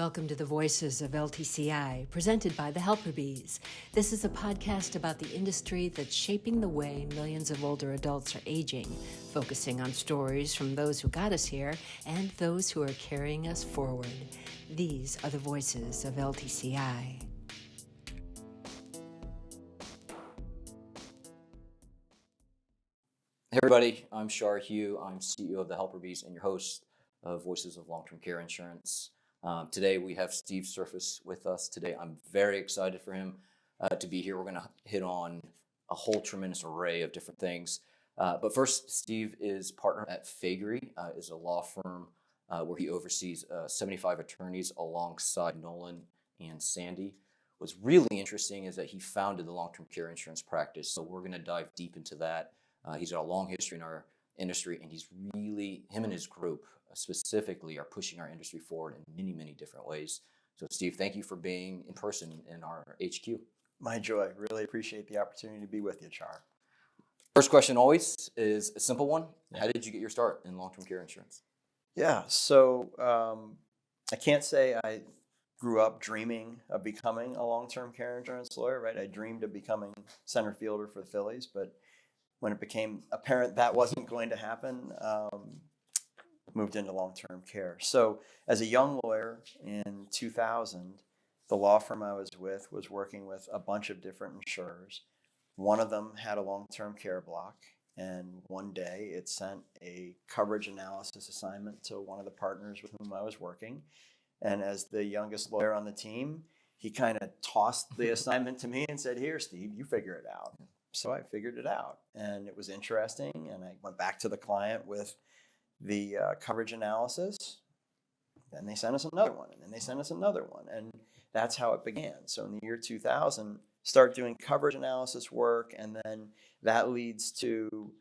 Welcome to the Voices of LTCI, presented by the Helper Bees. This is a podcast about the industry that's shaping the way millions of older adults are aging, focusing on stories from those who got us here and those who are carrying us forward. These are the Voices of LTCI. Hey everybody, I'm Char. I'm CEO of the Helper Bees and your host of Voices of Long-Term Care Insurance. Today we have Steve Serfass with us. Today I'm very excited for him to be here. We're going to hit on a whole tremendous array of different things. But first, Steve is partner at Faegre, is a law firm where he oversees 75 attorneys alongside Nolan and Sandy. What's really interesting is that he founded the long-term care insurance practice. So we're going to dive deep into that. He's got a long history in our industry, and him and his group specifically are pushing our industry forward in many, many different ways. So Steve, thank you for being in person in our HQ. My joy. Really appreciate the opportunity to be with you, Char. First question always is a simple one. How did you get your start in long-term care insurance? Yeah, so I can't say I grew up dreaming of becoming a long-term care insurance lawyer, right? I dreamed of becoming center fielder for the Phillies, but when it became apparent that wasn't going to happen, moved into long-term care. So as a young lawyer in 2000, the law firm I was with was working with a bunch of different insurers. One of them had a long-term care block, and one day it sent a coverage analysis assignment to one of the partners with whom I was working. And as the youngest lawyer on the team, he kind of tossed the assignment to me and said, "Here, Steve, you figure it out." So I figured it out, and it was interesting, and I went back to the client with the coverage analysis. Then they sent us another one, and then they sent us another one, and that's how it began. So in the year 2000, start doing coverage analysis work, and then that leads to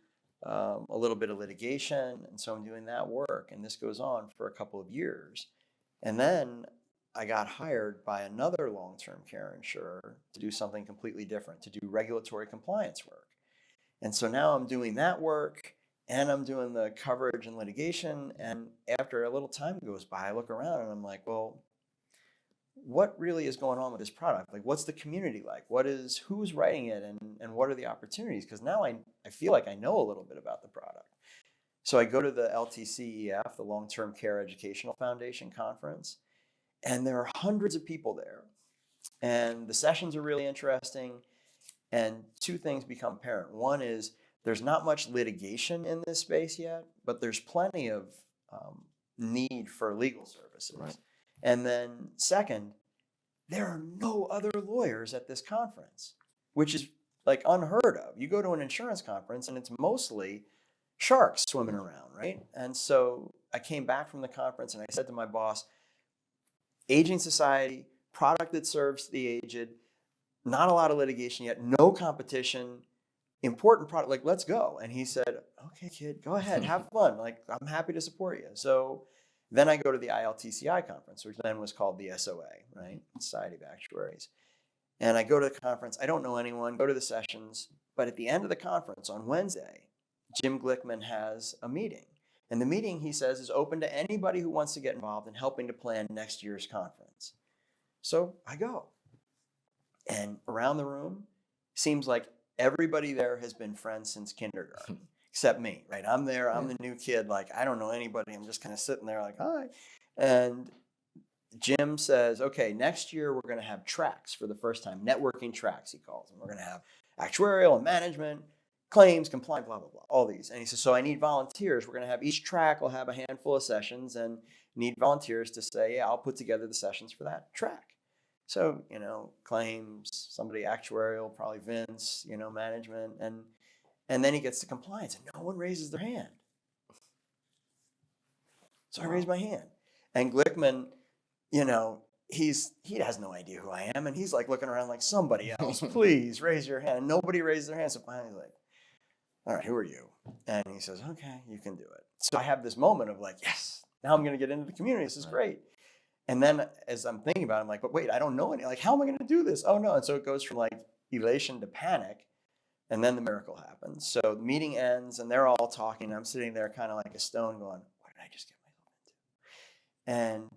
a little bit of litigation, and so I'm doing that work, and this goes on for a couple of years. And then I got hired by another long-term care insurer to do something completely different, to do regulatory compliance work. And so now I'm doing that work, and I'm doing the coverage and litigation. And after a little time goes by, I look around and I'm like, well, what really is going on with this product? Like, what's the community like? Who's writing it, and what are the opportunities? Because now I feel like I know a little bit about the product. So I go to the LTCEF, the Long-Term Care Educational Foundation conference, and there are hundreds of people there. And the sessions are really interesting. And two things become apparent. One is there's not much litigation in this space yet, but there's plenty of need for legal services. Right. And then second, there are no other lawyers at this conference, which is like unheard of. You go to an insurance conference and it's mostly sharks swimming around, right? And so I came back from the conference and I said to my boss, aging society, product that serves the aged, not a lot of litigation yet, no competition, important product, like, let's go. And he said, okay, kid, go ahead, have fun. Like, I'm happy to support you. So then I go to the ILTCI conference, which then was called the SOA, right? Society of Actuaries. And I go to the conference. I don't know anyone, go to the sessions. But at the end of the conference on Wednesday, Jim Glickman has a meeting. And the meeting, he says, is open to anybody who wants to get involved in helping to plan next year's conference. So I go. And around the room, seems like everybody there has been friends since kindergarten, except me, right? I'm there, I'm the new kid, like, I don't know anybody. I'm just kind of sitting there like, hi. And Jim says, okay, next year we're going to have tracks for the first time, networking tracks, he calls them. We're going to have actuarial and management, claims, compliance, blah, blah, blah, all these. And he says, so I need volunteers. We're going to have each track will have a handful of sessions and need volunteers to say, yeah, I'll put together the sessions for that track. So, claims, somebody actuarial, probably Vince, management. And then he gets to compliance and no one raises their hand. So I raise my hand. And Glickman, he has no idea who I am. And he's like looking around like, somebody else, please raise your hand. And nobody raises their hand. So finally he's like, all right, who are you? And he says, okay, you can do it. So I have this moment of like, yes, now I'm going to get into the community. This is great. And then as I'm thinking about it, I'm like, but wait, I don't know any. Like, how am I going to do this? Oh, no. And so it goes from like elation to panic. And then the miracle happens. So the meeting ends and they're all talking. I'm sitting there kind of like a stone going, what did I just get myself into? And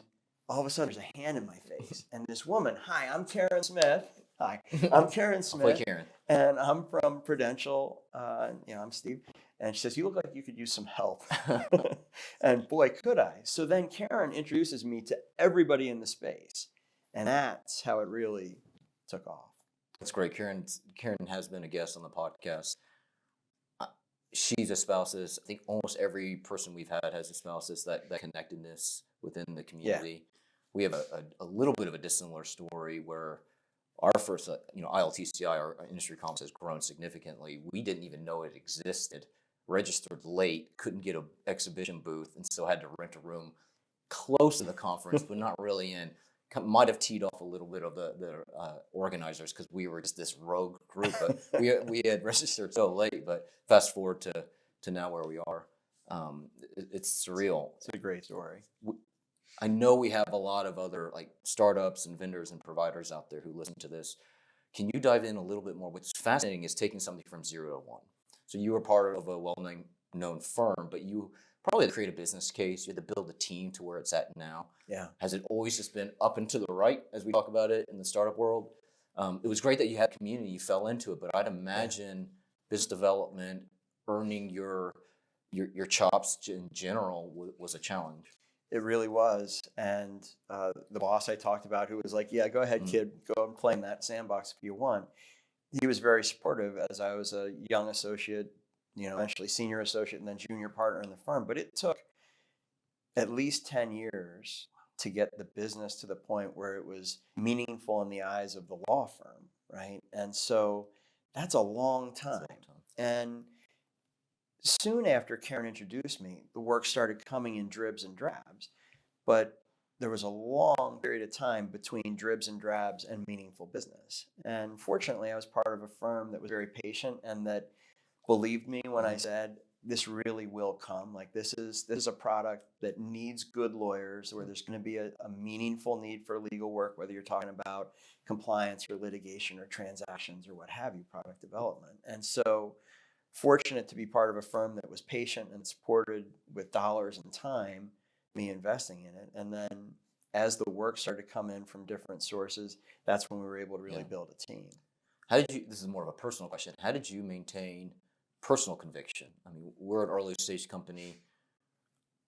all of a sudden there's a hand in my face, and this woman, hi, I'm Karen Smith. Hi, I'm Karen I'll play Smith, Karen. and I'm from Prudential. I'm Steve. And she says, you look like you could use some help. And boy, could I. So then Karen introduces me to everybody in the space. And that's how it really took off. That's great. Karen has been a guest on the podcast. She's espouses, I think almost every person we've had has espouses that connectedness within the community. We have a little bit of a dissimilar story where our first, ILTCI, our industry conference, has grown significantly. We didn't even know it existed, registered late, couldn't get an exhibition booth, and so had to rent a room close to the conference, but not really in. Might have teed off a little bit of the organizers because we were just this rogue group. But we had registered so late. But fast forward to now where we are, it's surreal. It's a great story. I know we have a lot of other like startups and vendors and providers out there who listen to this. Can you dive in a little bit more? What's fascinating is taking something from 0 to 1. So you were part of a well-known firm, but you probably had to create a business case. You had to build a team to where it's at now. Yeah. Has it always just been up and to the right as we talk about it in the startup world? It was great that you had community, you fell into it, but I'd imagine business development, earning your chops in general was a challenge. It really was. And the boss I talked about, who was like, yeah, go ahead, kid, go and play in that sandbox if you want. He was very supportive as I was a young associate, eventually senior associate and then junior partner in the firm. But it took at least 10 years to get the business to the point where it was meaningful in the eyes of the law firm, right? And so that's a long time. And soon after Karen introduced me, the work started coming in dribs and drabs. But there was a long period of time between dribs and drabs and meaningful business. And fortunately, I was part of a firm that was very patient and that believed me when I said, this really will come. Like this is a product that needs good lawyers, where there's going to be a meaningful need for legal work, whether you're talking about compliance or litigation or transactions or what have you, product development. And so fortunate to be part of a firm that was patient and supported with dollars and time, me investing in it. And then as the work started to come in from different sources, that's when we were able to really build a team. This is more of a personal question, how did you maintain personal conviction? I mean, we're an early stage company.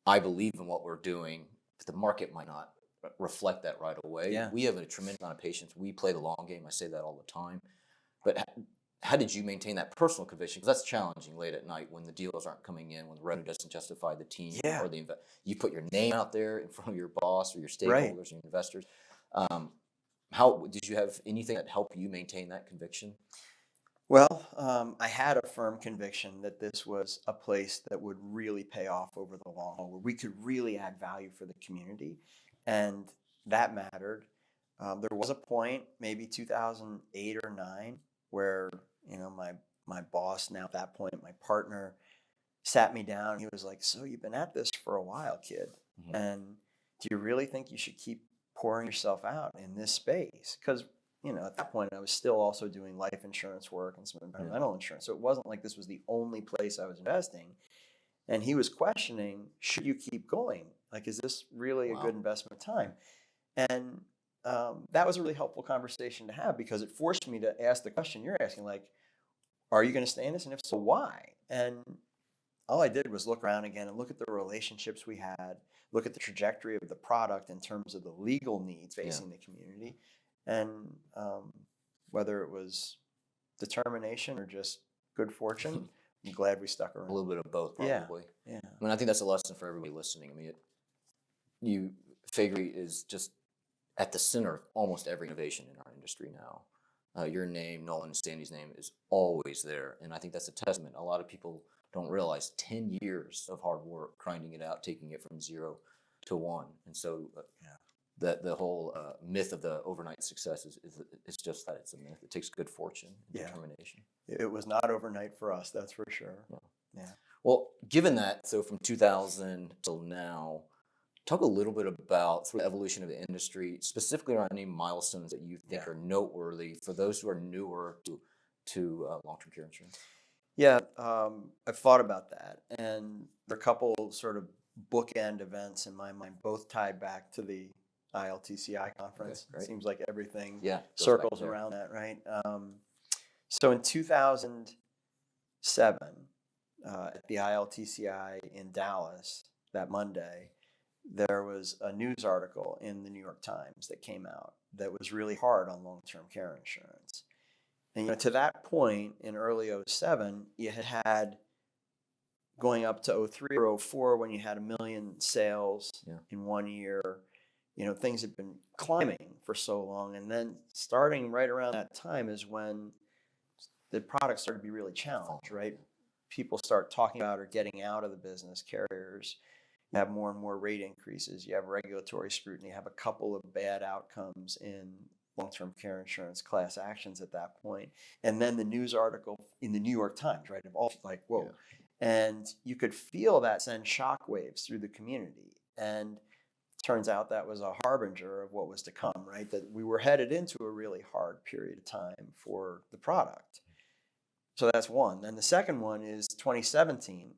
I believe in what we're doing, but the market might not reflect that right away. Yeah. We have a tremendous amount of patience. We play the long game. I say that all the time. But how did you maintain that personal conviction? Because that's challenging late at night when the deals aren't coming in, when the revenue doesn't justify the team or the you put your name out there in front of your boss or your stakeholders and your investors. How did you have anything that helped you maintain that conviction? Well, I had a firm conviction that this was a place that would really pay off over the long haul, where we could really add value for the community, and that mattered. There was a point, maybe 2008 or 9, where my boss, now at that point my partner, sat me down. He was like, "So you've been at this for a while, kid, and do you really think you should keep pouring yourself out in this space?" Because at that point, I was still also doing life insurance work and some environmental insurance. So it wasn't like this was the only place I was investing. And he was questioning, should you keep going? Like, is this really a good investment time? And that was a really helpful conversation to have, because it forced me to ask the question you're asking, like, are you going to stay in this? And if so, why? And all I did was look around again and look at the relationships we had, look at the trajectory of the product in terms of the legal needs facing the community. And whether it was determination or just good fortune, I'm glad we stuck around. A little bit of both, probably. Yeah. I mean, I think that's a lesson for everybody listening. I mean, Faegre is just at the center of almost every innovation in our industry now. Your name, Nolan and Sandy's name, is always there, and I think that's a testament. A lot of people don't realize 10 years of hard work, grinding it out, taking it from 0 to 1, and so. The whole myth of the overnight success is just that. It's a myth. It takes good fortune and determination. It was not overnight for us, that's for sure. Yeah. Well, given that, so from 2000 till now, talk a little bit about the evolution of the industry, specifically around any milestones that you think are noteworthy for those who are newer to long-term care insurance. Yeah, I've thought about that. And there are a couple sort of bookend events in my mind, both tied back to the ILTCI conference. Okay, great. Seems like everything Yeah, goes back circles there. around that, right? So in 2007, at the ILTCI in Dallas that Monday, there was a news article in the New York Times that came out that was really hard on long-term care insurance. And to that point in early 07, you had going up to 03 or 04 when you had 1 million sales in 1 year. Things had been climbing for so long. And then starting right around that time is when the product started to be really challenged, right? People start talking about or getting out of the business, carriers. You have more and more rate increases. You have regulatory scrutiny. You have a couple of bad outcomes in long-term care insurance class actions at that point. And then the news article in the New York Times, right? Of all like, whoa. Yeah. And you could feel that send shockwaves through the community. And turns out that was a harbinger of what was to come, right? That we were headed into a really hard period of time for the product. So that's one. Then the second one is 2017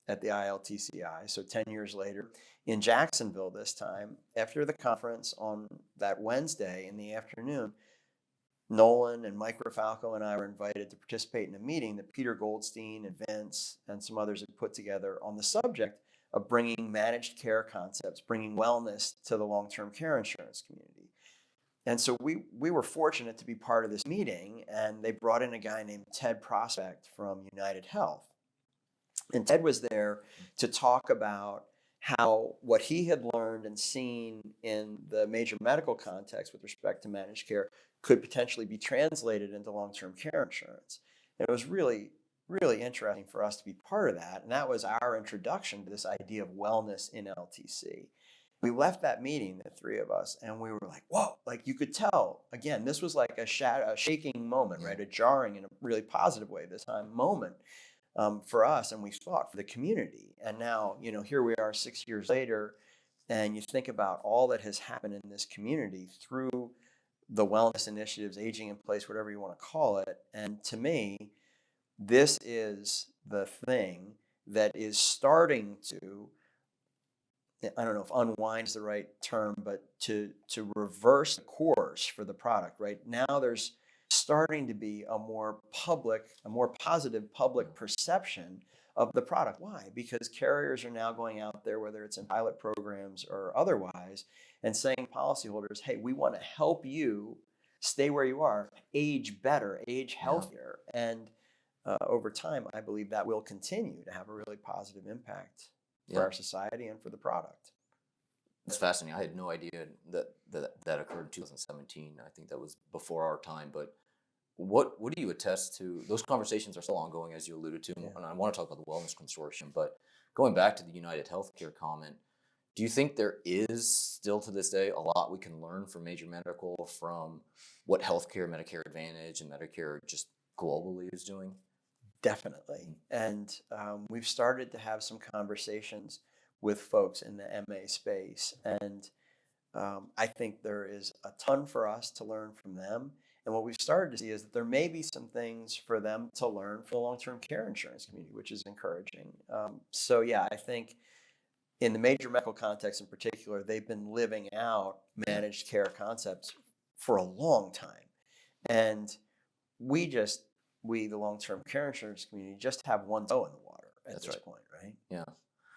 at the ILTCI. So 10 years later in Jacksonville this time, after the conference on that Wednesday in the afternoon, Nolan and Mike Rafalco and I were invited to participate in a meeting that Peter Goldstein and Vince and some others had put together on the subject of bringing managed care concepts, bringing wellness to the long-term care insurance community. And so we were fortunate to be part of this meeting, and they brought in a guy named Ted Prospect from United Health. And Ted was there to talk about how what he had learned and seen in the major medical context with respect to managed care could potentially be translated into long-term care insurance. And it was really, really interesting for us to be part of that. And that was our introduction to this idea of wellness in LTC. We left that meeting, the three of us, and we were like, whoa, like you could tell, again, this was like a shaking moment, right? A jarring in a really positive way this time moment for us, and we thought for the community. And now, here we are 6 years later, and you think about all that has happened in this community through the wellness initiatives, aging in place, whatever you want to call it. And to me, this is the thing that is starting to, I don't know if unwind is the right term, but to reverse the course for the product. Right now, there's starting to be a more positive public perception of the product. Why? Because carriers are now going out there, whether it's in pilot programs or otherwise, and saying to policyholders, hey, we want to help you stay where you are, age better, age healthier. And over time, I believe that will continue to have a really positive impact for our society and for the product. It's fascinating. I had no idea that occurred in 2017. I think that was before our time. But what do you attest to? Those conversations are still ongoing, as you alluded to, and I want to talk about the Wellness Consortium. But going back to the United Healthcare comment, do you think there is still to this day a lot we can learn from major medical, from what healthcare, Medicare Advantage, and Medicare just globally is doing? Definitely. And we've started to have some conversations with folks in the MA space. And I think there is a ton for us to learn from them. And what we've started to see is that there may be some things for them to learn from the long-term care insurance community, which is encouraging. So yeah, I think in the major medical context in particular, they've been living out managed care concepts for a long time. And we, the long-term care insurance community, just have one toe in the water at this point, right? Yeah.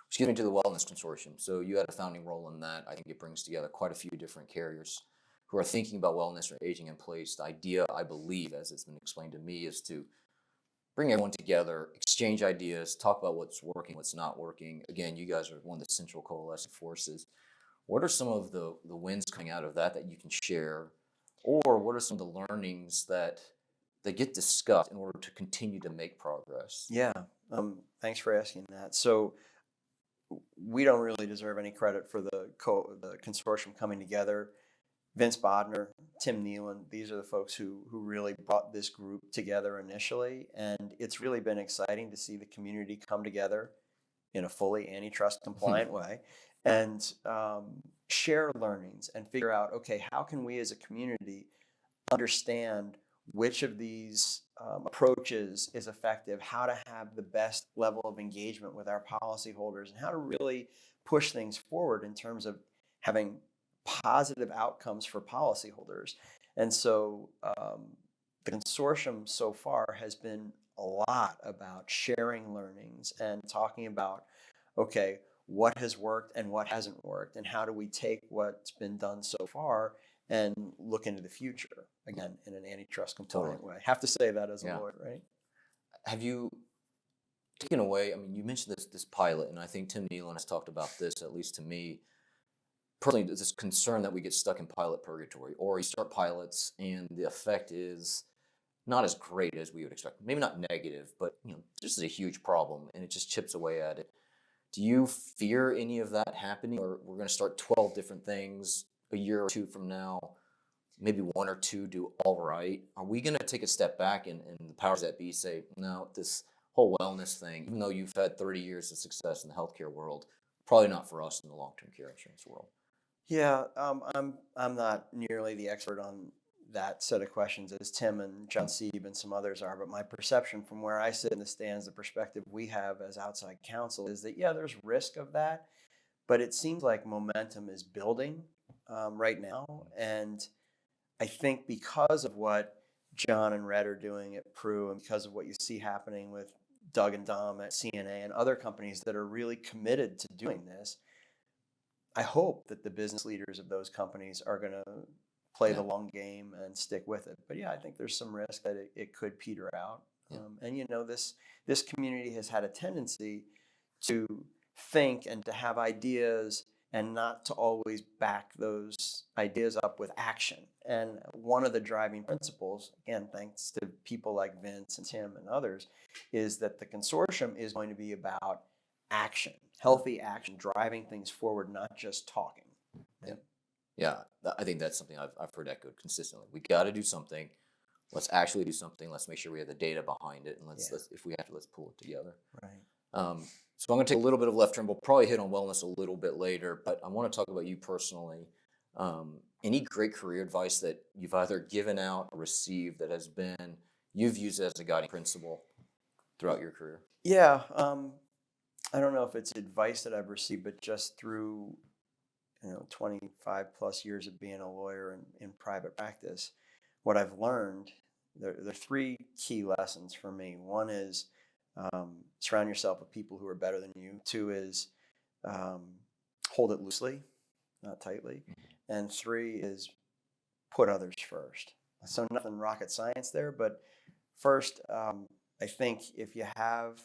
Which gets me to the Wellness Consortium. So you had a founding role in that. I think it brings together quite a few different carriers who are thinking about wellness or aging in place. The idea, I believe, as it's been explained to me, is to bring everyone together, exchange ideas, talk about what's working, what's not working. Again, you guys are one of the central coalescing forces. What are some of the wins coming out of that you can share? Or what are some of the learnings that get discussed in order to continue to make progress? Yeah, thanks for asking that. So we don't really deserve any credit for the consortium coming together. Vince Bodner, Tim Nealon, these are the folks who really brought this group together initially. And it's really been exciting to see the community come together in a fully antitrust compliant way and share learnings and figure out, okay, how can we as a community understand which of these approaches is effective, how to have the best level of engagement with our policyholders, and how to really push things forward in terms of having positive outcomes for policyholders. And so the consortium so far has been a lot about sharing learnings and talking about, okay, what has worked and what hasn't worked, and how do we take what's been done so far and look into the future, again, in an antitrust compliant way. Have to say that as a lawyer, right? Have you taken away, I mean, you mentioned this pilot, and I think Tim Nealon has talked about this, at least to me, personally, this concern that we get stuck in pilot purgatory, or you start pilots and the effect is not as great as we would expect. Maybe not negative, but this is a huge problem, and it just chips away at it. Do you fear any of that happening, or we're going to start 12 different things a year or two from now, maybe one or two do all right? Are we going to take a step back and the powers that be say, no, this whole wellness thing, even though you've had 30 years of success in the healthcare world, probably not for us in the long-term care insurance world? Yeah, I'm not nearly the expert on that set of questions as Tim and John Sieb and some others are, but my perception from where I sit in the stands, the perspective we have as outside counsel is that, yeah, there's risk of that, but it seems like momentum is building right now. And I think because of what John and Red are doing at Pru, and because of what you see happening with Doug and Dom at CNA and other companies that are really committed to doing this, I hope that the business leaders of those companies are going to play the long game and stick with it. But yeah, I think there's some risk that it could peter out. And this community has had a tendency to think and to have ideas and not to always back those ideas up with action. And one of the driving principles, again, thanks to people like Vince and Tim and others, is that the consortium is going to be about action, healthy action, driving things forward, not just talking. Yeah, I think that's something I've heard echoed consistently. We got to do something. Let's actually do something. Let's make sure we have the data behind it, and let's if we have to, let's pull it together. Right. So I'm going to take a little bit of left turn. We'll probably hit on wellness a little bit later, but I want to talk about you personally. Any great career advice that you've either given out or received that has been you've used as a guiding principle throughout your career? Yeah, I don't know if it's advice that I've received, but just through 25 plus years of being a lawyer in private practice, what I've learned, there are three key lessons for me. One is surround yourself with people who are better than you. Two is hold it loosely, not tightly. And three is put others first. So nothing rocket science there, but first, I think if you have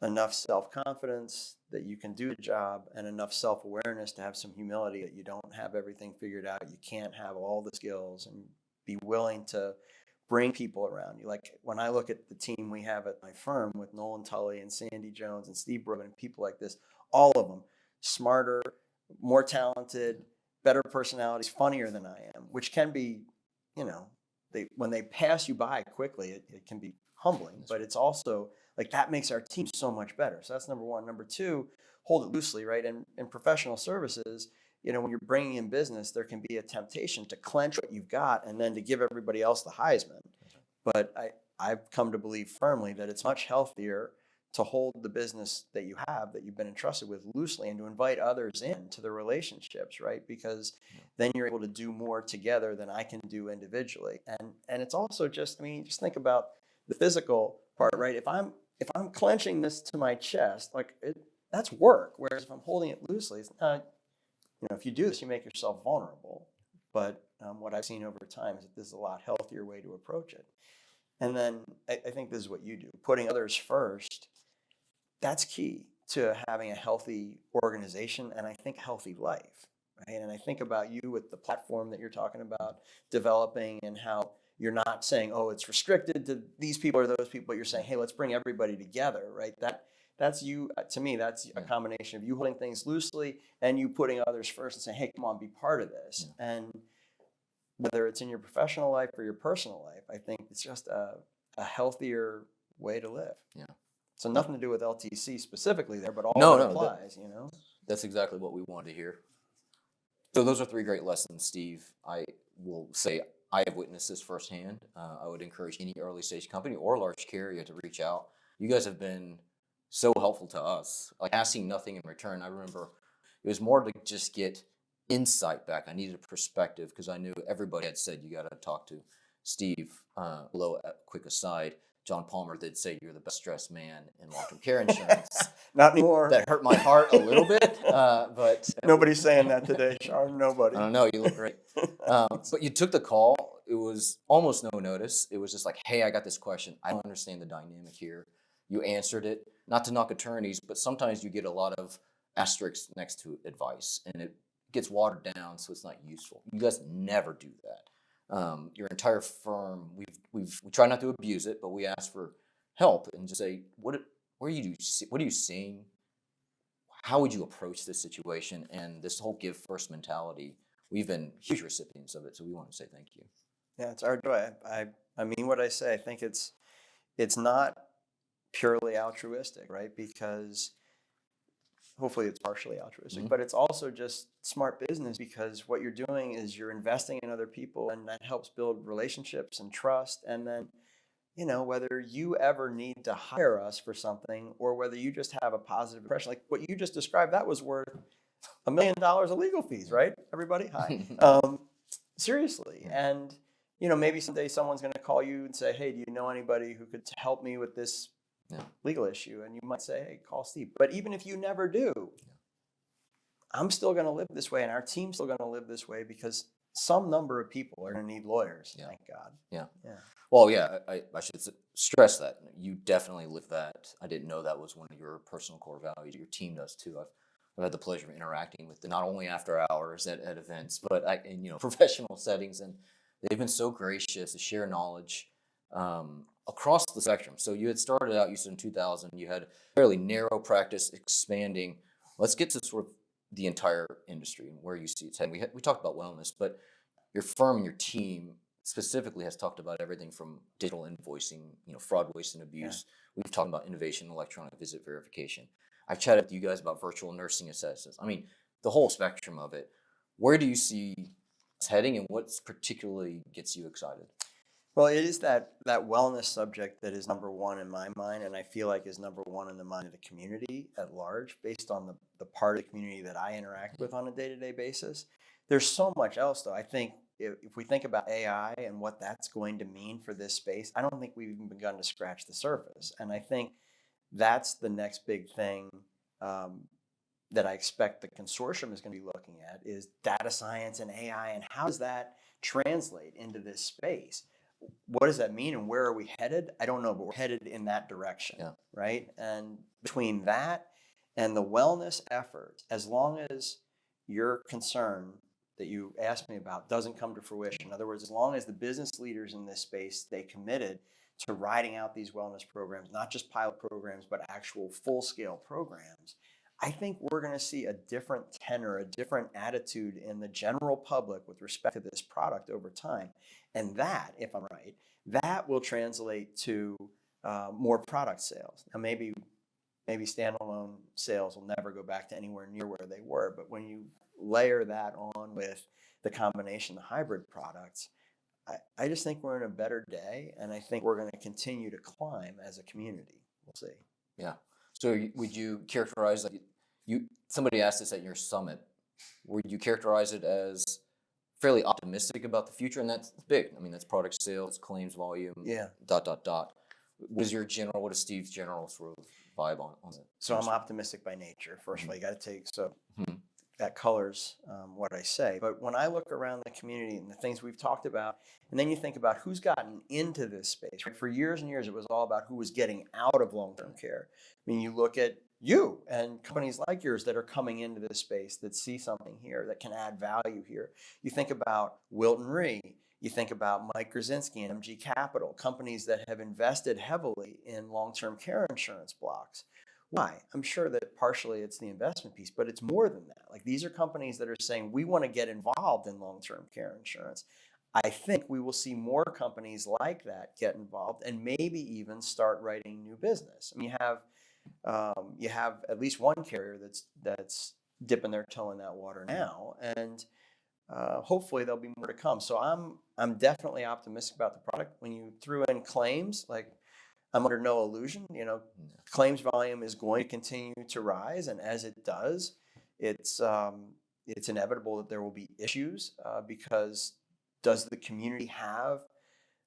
enough self-confidence that you can do the job and enough self-awareness to have some humility that you don't have everything figured out, you can't have all the skills, and be willing to bring people around you. Like when I look at the team we have at my firm with Nolan Tully and Sandy Jones and Steve Brogan and people like this, all of them smarter, more talented, better personalities, funnier than I am, which can be, when they pass you by quickly, it can be humbling, but it's also like that makes our team so much better. So that's number one. Number two, hold it loosely, right? And in professional services, when you're bringing in business, there can be a temptation to clench what you've got and then to give everybody else the Heisman. But I've come to believe firmly that it's much healthier to hold the business that you have, that you've been entrusted with, loosely, and to invite others into the relationships, right? Because then you're able to do more together than I can do individually. And it's also just think about the physical part, right? If I'm clenching this to my chest, that's work. Whereas if I'm holding it loosely, it's not, if you do this, you make yourself vulnerable. But what I've seen over time is that this is a lot healthier way to approach it. And then I think this is what you do, putting others first. That's key to having a healthy organization and I think healthy life, right? And I think about you with the platform that you're talking about developing and how you're not saying, oh, it's restricted to these people or those people, but you're saying, hey, let's bring everybody together, right? That's you. To me, that's a combination of you holding things loosely and you putting others first and saying, hey, come on, be part of this. And whether it's in your professional life or your personal life, I think it's just a healthier way to live. Yeah. So nothing to do with LTC specifically there, but all applies, That's exactly what we wanted to hear. So those are three great lessons, Steve. I will say I have witnessed this firsthand. I would encourage any early stage company or large carrier to reach out. You guys have been so helpful to us, like asking nothing in return. I remember it was more to just get insight back. I needed a perspective because I knew everybody had said, you got to talk to Steve. Below, a quick aside, John Palmer did say you're the best dressed man in long-term care insurance. Not anymore. That hurt my heart a little bit, but Nobody's saying that today, Char. Nobody. I don't know. You look great. But you took the call. It was almost no notice. It was just like, hey, I got this question. I don't understand the dynamic here. You answered it. Not to knock attorneys, but sometimes you get a lot of asterisks next to advice, and it gets watered down, so it's not useful. You guys never do that. Your entire firm, we try not to abuse it, but we ask for help and just say, what are you seeing? How would you approach this situation? And this whole give first mentality, we've been huge recipients of it, so we want to say thank you. Yeah, it's our joy. I mean what I say. I think it's not purely altruistic, right? Because hopefully it's partially altruistic, but it's also just smart business, because what you're doing is you're investing in other people, and that helps build relationships and trust. And then, whether you ever need to hire us for something or whether you just have a positive impression, like what you just described, that was worth $1 million of legal fees, right? Everybody, hi. Seriously. And, maybe someday someone's going to call you and say, hey, do you know anybody who could help me with this legal issue? And you might say, hey, call Steve. But even if you never do, I'm still going to live this way, and our team's still going to live this way, because some number of people are going to need lawyers. Thank God. Yeah. Well, yeah, I should stress that. You definitely live that. I didn't know that was one of your personal core values. Your team does too. I've had the pleasure of interacting with them, not only after hours at events, but in professional settings, and they've been so gracious to share knowledge across the spectrum. So you had started out, you said in 2000, you had a fairly narrow practice, expanding. Let's get to sort of the entire industry and where you see it's heading. We talked about wellness, but your firm and your team specifically has talked about everything from digital invoicing, fraud, waste, and abuse. We've talked about innovation, electronic visit verification. I've chatted with you guys about virtual nursing assessments. I mean, the whole spectrum of it. Where do you see it's heading, and what particularly gets you excited? Well, it is that wellness subject that is number one in my mind, and I feel like is number one in the mind of the community at large, based on the part of the community that I interact with on a day-to-day basis. There's so much else, though. I think if we think about AI and what that's going to mean for this space, I don't think we've even begun to scratch the surface. And I think that's the next big thing that I expect the consortium is going to be looking at, is data science and AI, and how does that translate into this space? What does that mean, and where are we headed? I don't know, but we're headed in that direction, right? And between that and the wellness effort, as long as your concern that you asked me about doesn't come to fruition, in other words, as long as the business leaders in this space stay committed to riding out these wellness programs, not just pilot programs, but actual full-scale programs, I think we're going to see a different tenor, a different attitude in the general public with respect to this product over time. And that, if I'm right, that will translate to more product sales. Now, maybe standalone sales will never go back to anywhere near where they were, but when you layer that on with the combination of hybrid products, I just think we're in a better day, and I think we're going to continue to climb as a community. We'll see. Yeah. So would you characterize, like, somebody asked this at your summit, would you characterize it as fairly optimistic about the future? And that's big. I mean, that's product sales, claims volume, ... What is Steve's general sort of vibe on it? So I'm optimistic by nature. First of all, you got to take, that colors what I say. But when I look around the community and the things we've talked about, and then you think about who's gotten into this space, right? For years and years, it was all about who was getting out of long-term care. I mean, you look at you and companies like yours that are coming into this space that see something here that can add value here. You think about Wilton Re. You think about Mike Grzinski and MG Capital, companies that have invested heavily in long-term care insurance blocks. Why? I'm sure that partially it's the investment piece, but it's more than that. Like, these are companies that are saying, we want to get involved in long-term care insurance. I think we will see more companies like that get involved and maybe even start writing new business. I mean, you have at least one carrier that's dipping their toe in that water now, and hopefully there'll be more to come. So I'm definitely optimistic about the product. When you threw in claims, like, I'm under no illusion, claims volume is going to continue to rise, and as it does, it's it's inevitable that there will be issues because does the community have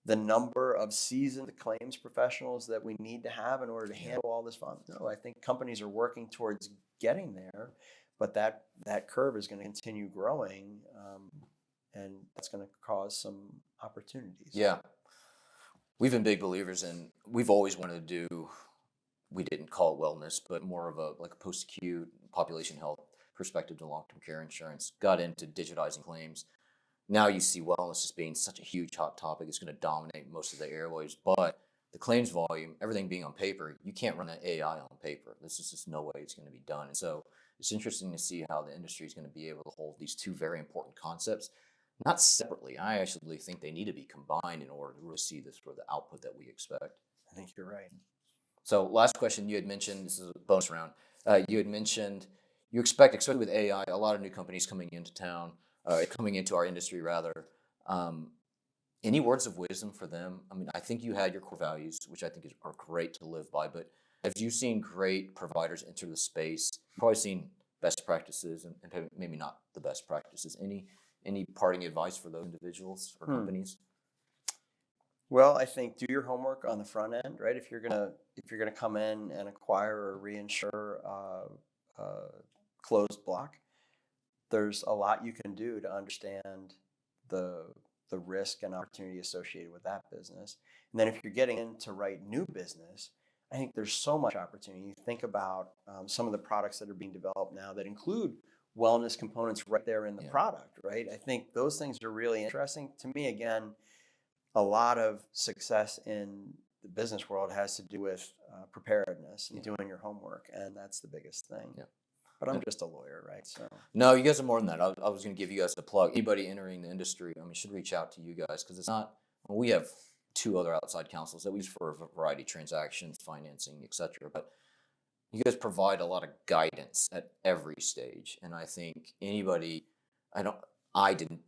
the number of seasoned claims professionals that we need to have in order to handle all this fun? No, I think companies are working towards getting there, but that curve is going to continue growing, and that's going to cause some opportunities. Yeah. We've been big believers in, we've always wanted to do, we didn't call it wellness, but more of a post-acute population health perspective to long-term care insurance, got into digitizing claims. Now you see wellness as being such a huge hot topic. It's going to dominate most of the airways, but the claims volume, everything being on paper, you can't run an AI on paper. This is just no way it's going to be done. And so it's interesting to see how the industry is going to be able to hold these two very important concepts, not separately. I actually think they need to be combined in order to really see this for the output that we expect. I think you're right. So last question, you had mentioned, this is a bonus round, you had mentioned you expect, especially with AI, a lot of new companies coming into town, coming into our industry rather. Any words of wisdom for them? I mean, I think you had your core values, which I think are great to live by, but have you seen great providers enter the space? Probably seen best practices and maybe not the best practices. Any parting advice for those individuals or companies? Well, I think do your homework on the front end, right? If you're gonna come in and acquire or reinsure closed block, there's a lot you can do to understand the risk and opportunity associated with that business. And then if you're getting in to write new business, I think there's so much opportunity. You think about some of the products that are being developed now that include wellness components right there in the product, right? I think those things are really interesting. To me, again, a lot of success in the business world has to do with preparedness and doing your homework, and that's the biggest thing. Yeah. But I'm just a lawyer, right? So no, you guys are more than that. I was going to give you guys a plug. Anybody entering the industry, I mean, should reach out to you guys because it's not. Well, we have 2 other outside counsels that we use for a variety of transactions, financing, etc. But you guys provide a lot of guidance at every stage, and I think anybody,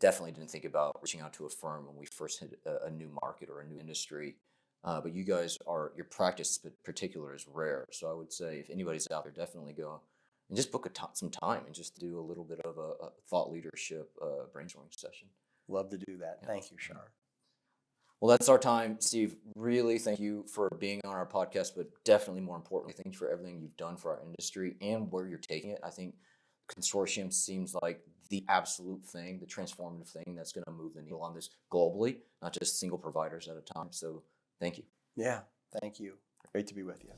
definitely didn't think about reaching out to a firm when we first hit a new market or a new industry. But you guys your practice in particular is rare. So I would say if anybody's out there, definitely go and just book some time and just do a little bit of a thought leadership brainstorming session. Love to do that. Yeah. Thank you, Char. Well, that's our time, Steve. Really thank you for being on our podcast, but definitely more importantly, thank you for everything you've done for our industry and where you're taking it. I think consortium seems like the absolute thing, the transformative thing that's going to move the needle on this globally, not just single providers at a time. So thank you. Yeah, thank you. Great to be with you.